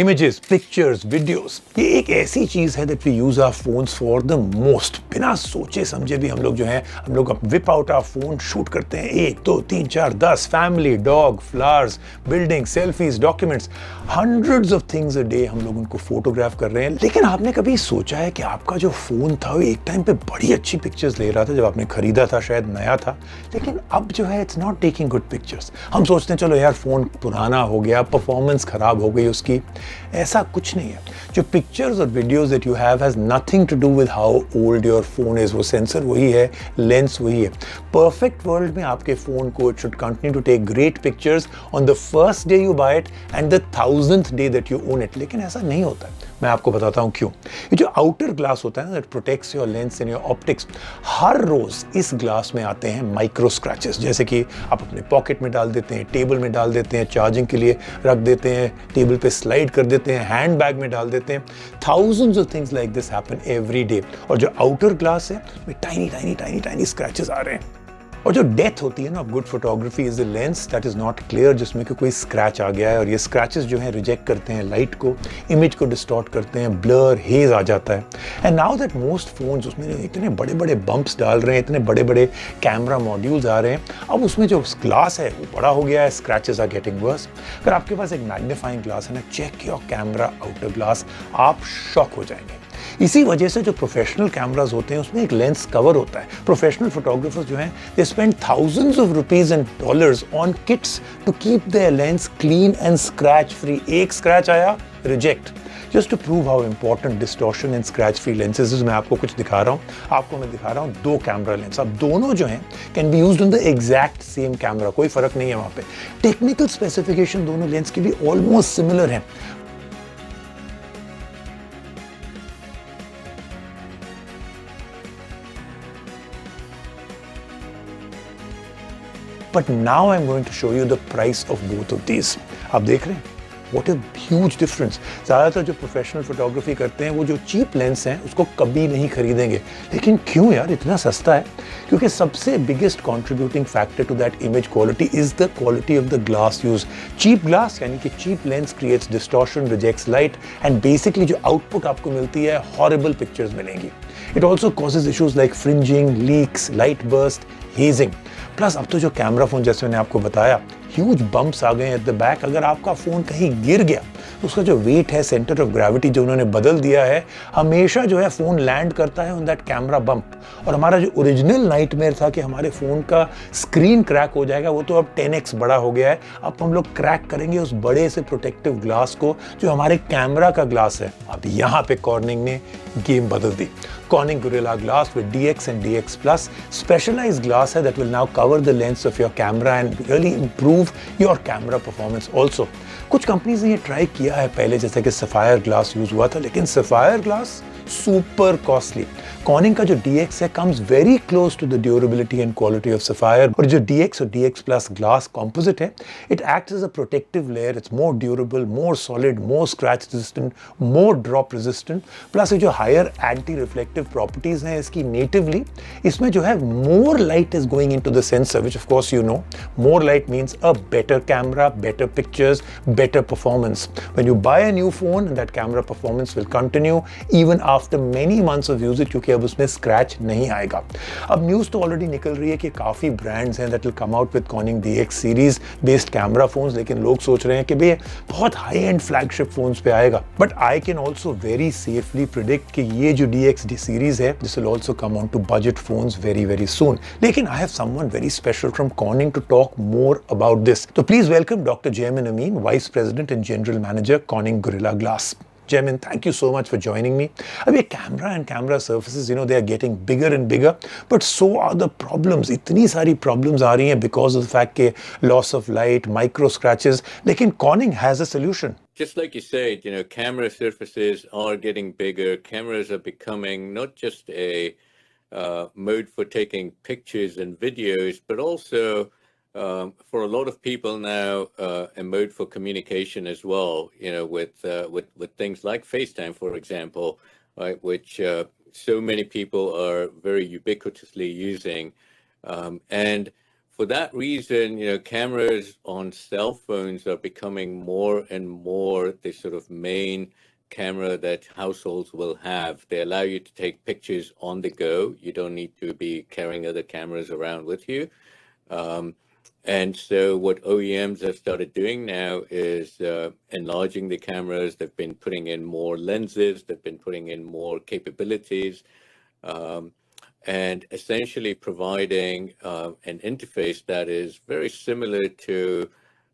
Images, pictures, videos, ये एक ऐसी चीज है that we use our phones for the most. बिना सोचे समझे भी हम लोग जो है, हम लोग whip out our phone, shoot करते हैं 1, 2, 3, 4, 10, family, dog, flowers, building, selfies, documents, hundreds of things a day हम लोग उनको फोटोग्राफ कर रहे हैं. लेकिन आपने कभी सोचा है कि आपका जो फोन था वो एक टाइम पे बड़ी अच्छी पिक्चर्स ले रहा था जब आपने खरीदा था, शायद नया था, लेकिन अब जो है it's not taking good pictures. हम सोचते हैं चलो यार फोन पुराना हो गया, परफॉर्मेंस खराब हो गई उसकी. ऐसा कुछ नहीं है. जो पिक्चर्स और videos that you have has nothing to do with how old your phone is. वो सेंसर वही है, लेंस वही है. परफेक्ट वर्ल्ड में आपके फोन को it should continue to take great pictures on the first day you buy it and the 1000th day that you own it. लेकिन ऐसा नहीं होता है. मैं आपको बताता हूं क्यों. ये जो आउटर ग्लास होता है ना, that protects your lens and your optics, हर रोज इस ग्लास में आते हैं माइक्रो स्क्रैचेस. जैसे कि आप अपने पॉकेट में डाल देते हैं, टेबल में डाल देते हैं, चार्जिंग के लिए रख देते हैं, टेबल पे स्लाइड कर देते हैं, हैंड बैग में डाल देते हैं. Thousands of things like this happen every day. और जो आउटर ग्लास है में tiny tiny tiny tiny scratches आ रहे हैं. और जो डेथ होती है ना good photography is the lens that is not clear, जिसमें कि कोई स्क्रैच आ गया है. और ये स्क्रैचेस जो है रिजेक्ट करते हैं लाइट को, इमेज को डिस्टॉर्ट करते हैं, ब्लर, हेज आ जाता है. And now that most phones उसमें इतने बड़े बड़े बम्प्स डाल रहे हैं, इतने बड़े बड़े कैमरा मॉड्यूल्स आ रहे हैं, अब उसमें जो ग्लास है वो बड़ा हो गया है, स्क्रैचेस आर गेटिंग वर्स. अगर आपके पास एक मैग्नीफाइंग ग्लास है ना, check your camera outer glass, आप शॉक हो जाएंगे. इसी वजह से जो प्रोफेशनल कैमरास होते हैं उसमें एक लेंस कवर होता है. प्रोफेशनल फोटोग्राफर्स जो हैं they spend thousands of rupees and dollars on kits to keep their lens clean and scratch free. एक स्क्रैच आया, reject. Just to prove how important distortion and scratch free lenses is, मैं आपको कुछ दिखा रहा हूँ. आपको मैं दिखा रहा हूँ दो कैमरा लेंस. अब दोनों जो हैं can be used on the exact same camera, कोई फर्क नहीं है वहाँ पे. टेक्निकल स्पेसिफिकेशन दोनों लेंस की भी ऑलमोस्ट सिमिलर हैं. But now I'm going to show you the price of both of these. आप देख रहे हैं? What a huge difference. ज़्यादातर जो प्रोफेशनल फोटोग्राफी करते हैं वो जो चीप लेंस हैं उसको कभी नहीं खरीदेंगे. लेकिन क्यों यार, इतना सस्ता है? क्योंकि सबसे biggest contributing factor to that image quality is the quality of the glass use. Cheap glass यानी कि cheap lens creates distortion, rejects light and basically जो आउटपुट आपको मिलती है हॉरिबल पिक्चर्स मिलेंगी. It also causes issues like fringing, leaks, light burst, hazing. Plus अब तो जो कैमरा फोन जैसे मैंने आपको बताया ह्यूज बम्प्स आ गए एट द बैक. अगर आपका फोन कहीं गिर गया तो उसका जो वेट है, सेंटर ऑफ ग्रेविटी जो उन्होंने बदल दिया है, हमेशा जो है फोन लैंड करता है ऑन दैट कैमरा बम्प. और हमारा जो ओरिजिनल नाइटमेयर था कि हमारे फोन का स्क्रीन क्रैक हो जाएगा, वो तो अब 10x बड़ा हो गया है. अब हम लोग क्रैक करेंगे उस बड़े से प्रोटेक्टिव ग्लास को जो हमारे कैमरा का ग्लास है. अब यहाँ पे कॉर्निंग ने गेम बदल दी. Corning Gorilla Glass with DX and DX Plus, specialized glass है that will now cover the lens of your camera and really improve your camera performance also. कुछ कंपनीज ने ये ट्राई किया है पहले, जैसे कि सफायर ग्लास यूज हुआ था, लेकिन sapphire glass super costly. Corning का जो DX है comes very close to the durability and quality of Sapphire. और जो DX और DX Plus glass composite है, it acts as a protective layer. It's more durable, more solid, more scratch resistant, more drop resistant. Plus ये जो higher anti-reflective properties हैं इसकी natively, इसमें जो है more light is going into the sensor, which of course you know, more light means a better camera, better pictures, better performance. When you buy a new phone, that camera performance will continue even after many months of use, क्योंकि अब उसमें scratch नहीं आएगा. अब news तो already निकल रही है कि काफ़ी ब्रांड्स हैं that will come out with Corning DX series based camera phones, लेकिन लोग सोच रहे हैं कि भैया बहुत हाई एंड फ्लैगशिप फोन्स पे आएगा. But I can also very safely predict कि ये जो DX सीरीज है this will also come on to budget phones very very soon. लेकिन I have someone very special from Corning to talk more about this. तो please welcome doctor Jaymin Amin, vice president and general manager Corning Gorilla Glass. Jaimin, thank you so much for joining me. अब ये camera and camera surfaces, you know, they are getting bigger and bigger, but so are the problems. इतनी सारी problems आ रही हैं because of the fact के loss of light, micro scratches. लेकिन Corning has a solution. Just like you said, you know, camera surfaces are getting bigger. Cameras are becoming not just a mode for taking pictures and videos, but also for a lot of people now, a mode for communication as well. You know, with things like FaceTime, for example, right, which so many people are very ubiquitously using, and for that reason, cameras on cell phones are becoming more and more the sort of main camera that households will have. They allow you to take pictures on the go. You don't need to be carrying other cameras around with you. Um, and so what OEMs have started doing now is enlarging the cameras. They've been putting in more lenses. They've been putting in more capabilities. Um, and essentially providing an interface that is very similar to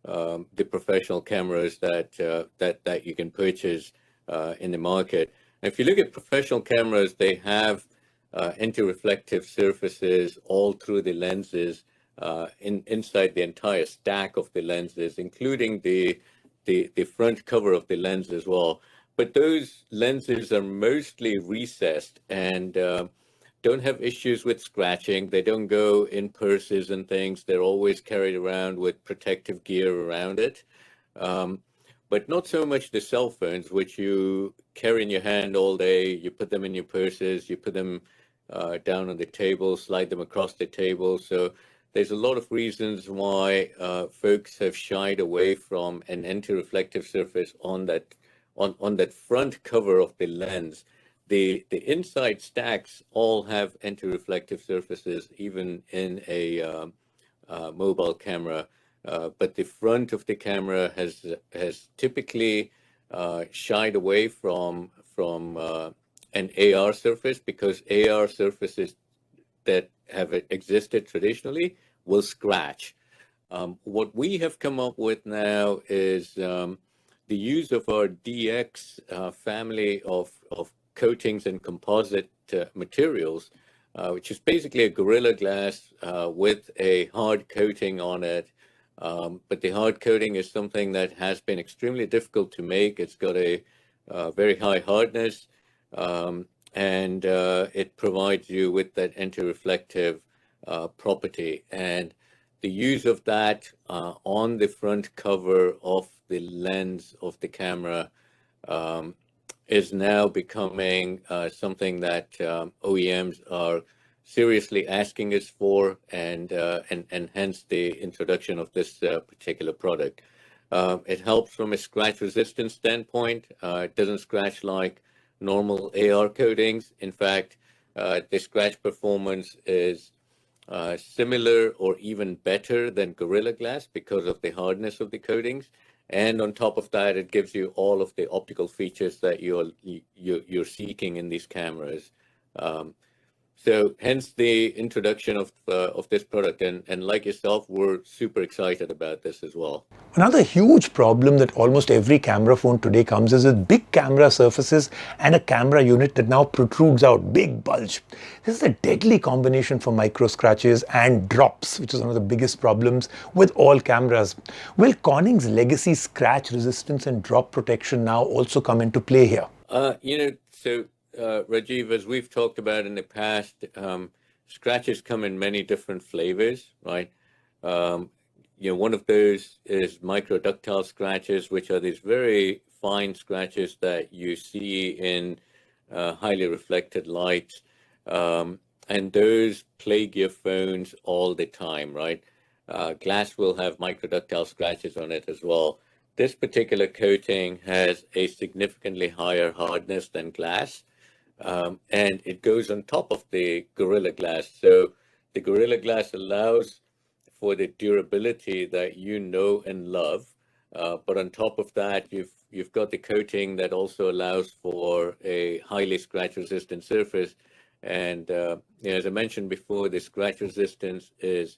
the professional cameras that you can purchase in the market. And if you look at professional cameras, they have anti-reflective surfaces all through the lenses, inside the entire stack of the lenses, including the front cover of the lens as well. But those lenses are mostly recessed and don't have issues with scratching. They don't go in purses and things. They're always carried around with protective gear around it. But not so much the cell phones, which you carry in your hand all day. You put them in your purses, you put them down on the table, slide them across the table. So there's a lot of reasons why folks have shied away from an anti-reflective surface on that front cover of the lens. The inside stacks all have anti-reflective surfaces, even in a mobile camera. But the front of the camera has typically shied away from an AR surface, because AR surfaces that have existed traditionally will scratch. What we have come up with now is the use of our DX family of coatings and composite materials, which is basically a Gorilla Glass with a hard coating on it. But the hard coating is something that has been extremely difficult to make. It's got a very high hardness, and it provides you with that anti-reflective property. And the use of that on the front cover of the lens of the camera is now becoming something that OEMs are seriously asking us for, and hence the introduction of this particular product. It helps from a scratch resistance standpoint. It doesn't scratch like normal AR coatings. In fact, the scratch performance is similar or even better than Gorilla Glass because of the hardness of the coatings. And on top of that, it gives you all of the optical features that you're seeking in these cameras. So hence the introduction of this product. And like yourself, we're super excited about this as well. Another huge problem that almost every camera phone today comes is with big camera surfaces and a camera unit that now protrudes out, big bulge. This is a deadly combination for micro scratches and drops, which is one of the biggest problems with all cameras. Will Corning's legacy scratch resistance and drop protection now also come into play here? Rajiv, as we've talked about in the past, scratches come in many different flavors, right? One of those is microductile scratches, which are these very fine scratches that you see in highly reflected light. And those plague your phones all the time, right? Glass will have microductile scratches on it as well. This particular coating has a significantly higher hardness than glass. And it goes on top of the Gorilla Glass. So the Gorilla Glass allows for the durability that you know and love, but on top of that, you've got the coating that also allows for a highly scratch-resistant surface. And as I mentioned before, the scratch resistance is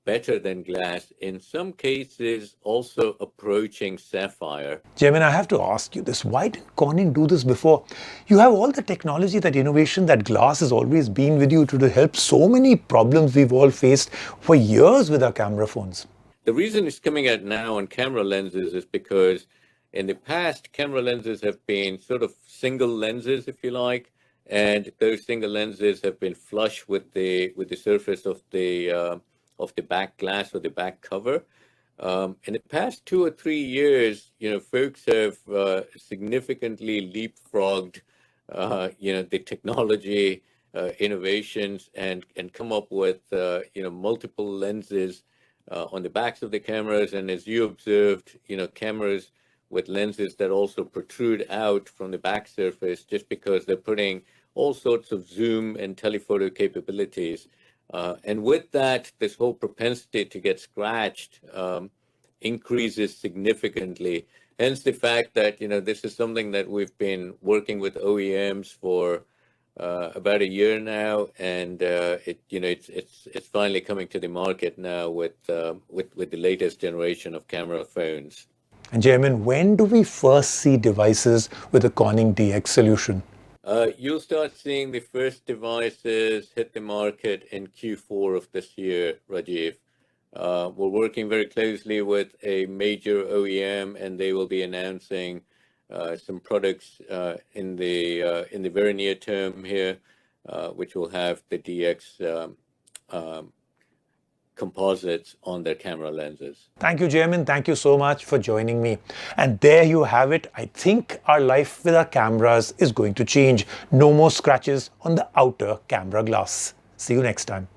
better than glass, in some cases also approaching sapphire. Jaimin, I have to ask you this. Why didn't Corning do this before? You have all the technology, that innovation, that glass has always been with you to help so many problems we've all faced for years with our camera phones. The reason it's coming out now on camera lenses is because in the past, camera lenses have been sort of single lenses, if you like, and those single lenses have been flush with the surface of the back glass or the back cover. In the past 2 or 3 years, folks have significantly leapfrogged, the technology innovations and come up with multiple lenses on the backs of the cameras. And as you observed, cameras with lenses that also protrude out from the back surface, just because they're putting all sorts of zoom and telephoto capabilities. And with that, this whole propensity to get scratched increases significantly. Hence the fact that, this is something that we've been working with OEMs for about a year now, and it's finally coming to the market now with the latest generation of camera phones. And Jaimin, when do we first see devices with a Corning DX solution? You'll start seeing the first devices hit the market in Q4 of this year, Rajiv. We're working very closely with a major OEM, and they will be announcing some products in the very near term here, which will have the DX composites on their camera lenses. Thank you, Jaimin. Thank you so much for joining me. And there you have it. I think our life with our cameras is going to change. No more scratches on the outer camera glass. See you next time.